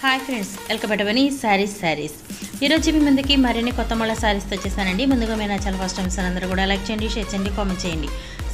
Hi friends, welcome back to money saris. ఈరోజు మీ ముందుకి మరిన్ని కొత్త మళ్ళీ సారీస్తో వచ్చేసానండి. ముందుగా మీ నా ఛానల్ ఫస్ట్ టైం అందరూ కూడా లైక్ చేయండి, షేర్ చేయండి, కామెంట్ చేయండి,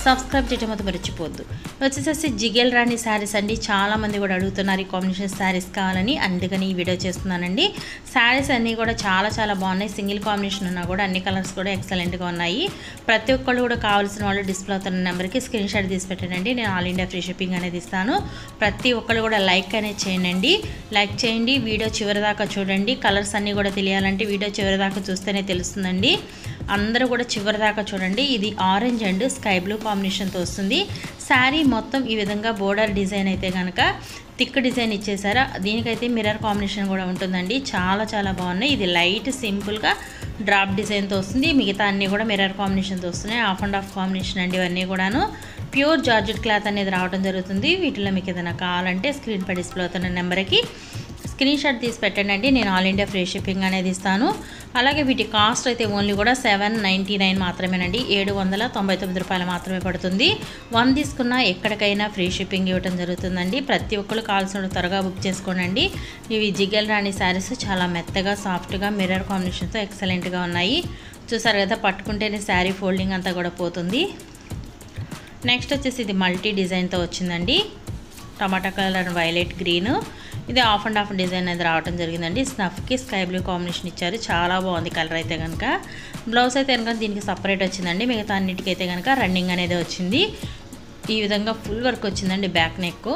సబ్స్క్రైబ్ చేయడం మొత్తం మర్చిపోవద్దు. వచ్చేసేసి జిగేల్ రాణి శారీస్ అండి. చాలామంది కూడా అడుగుతున్నారు ఈ కాంబినేషన్ శారీస్ కావాలని, అందుకని ఈ వీడియో చేస్తున్నానండి. శారీస్ అన్నీ కూడా చాలా బాగున్నాయి. సింగిల్ కాంబినేషన్ ఉన్నా కూడా అన్ని కలర్స్ కూడా ఎక్సలెంట్గా ఉన్నాయి. ప్రతి ఒక్కళ్ళు కూడా కావాల్సిన వాళ్ళు డిస్ప్లే అవుతున్న నెంబర్కి స్క్రీన్ షాట్ తీసి పెట్టండి. నేను ఆల్ ఇండియా ఫ్రీ షిప్పింగ్ అనేది ఇస్తాను. ప్రతి ఒక్కళ్ళు కూడా లైక్ అనేది చేయండి. లైక్ చేయండి, వీడియో చివరి దాకా చూడండి. కలర్స్ అన్నీ కూడా తెలియాలంటే వీడియో చివరి దాకా చూస్తేనే తెలుస్తుందండి. అందరూ కూడా చివరి దాకా చూడండి. ఇది ఆరెంజ్ అండ్ స్కై బ్లూ కాంబినేషన్తో వస్తుంది. శారీ మొత్తం ఈ విధంగా బోర్డర్ డిజైన్ అయితే కనుక థిక్ డిజైన్ ఇచ్చేసారా. దీనికైతే మిర్రర్ కాంబినేషన్ కూడా ఉంటుందండి. చాలా బాగున్నాయి. ఇది లైట్ సింపుల్గా డ్రాప్ డిజైన్తో వస్తుంది. మిగతా అన్నీ కూడా మిర్రర్ కాంబినేషన్తో వస్తున్నాయి. హాఫ్ అండ్ హాఫ్ కాంబినేషన్ అండి. ఇవన్నీ కూడాను ప్యూర్ జార్జెట్ క్లాత్ అనేది రావడం జరుగుతుంది. వీటిలో మీకు ఏదైనా కావాలంటే స్క్రీన్ పై డిస్ప్లే అవుతున్న నెంబర్కి స్క్రీన్ షాట్ తీసి పెట్టండి. నేను ఆల్ ఇండియా ఫ్రీ షిప్పింగ్ అనేది ఇస్తాను. అలాగే వీటి కాస్ట్ అయితే ఓన్లీ కూడా 799 మాత్రమేనండి. 799 రూపాయలు మాత్రమే పడుతుంది. 1 తీసుకున్నా ఎక్కడికైనా ఫ్రీ షిప్పింగ్ ఇవ్వడం జరుగుతుందండి. ప్రతి ఒక్కరు కావాల్సిన త్వరగా బుక్ చేసుకోండి. ఇవి జిగేల్ రాణి శారీస్ చాలా మెత్తగా సాఫ్ట్గా మిర్రర్ కాంబినేషన్తో ఎక్సలెంట్గా ఉన్నాయి. చూసారు కదా, పట్టుకుంటేనే శారీ ఫోల్డింగ్ అంతా కూడా పోతుంది. నెక్స్ట్ వచ్చేసి ఇది మల్టీ డిజైన్తో వచ్చిందండి. టమాటా కలర్ అండ్ వైలెట్ గ్రీన్. ఇది హాఫ్ అండ్ హాఫ్ డిజైన్ అనేది రావడం జరిగిందండి. స్నఫ్కి స్కై బ్లూ కాంబినేషన్ ఇచ్చారు. చాలా బాగుంది కలర్ అయితే కనుక. బ్లౌజ్ అయితే కనుక దీనికి సపరేట్ వచ్చిందండి. మిగతా అన్నిటికైతే కనుక రన్నింగ్ అనేది వచ్చింది. ఈ విధంగా ఫుల్ వర్క్ వచ్చిందండి. బ్యాక్ నెక్,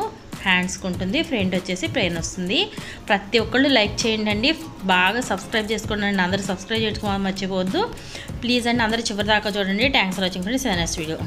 హ్యాండ్స్కి ఉంటుంది. ఫ్రంట్ వచ్చేసి ప్లెయిన్ వస్తుంది. ప్రతి ఒక్కళ్ళు లైక్ చేయండి. బాగా సబ్స్క్రైబ్ చేసుకోండి. అందరూ సబ్స్క్రైబ్ చేసుకోవాలి మర్చిపోవద్దు ప్లీజ్ అండి. అందరూ చివరి దాకా చూడండి. Thanks for watching friends. Next video.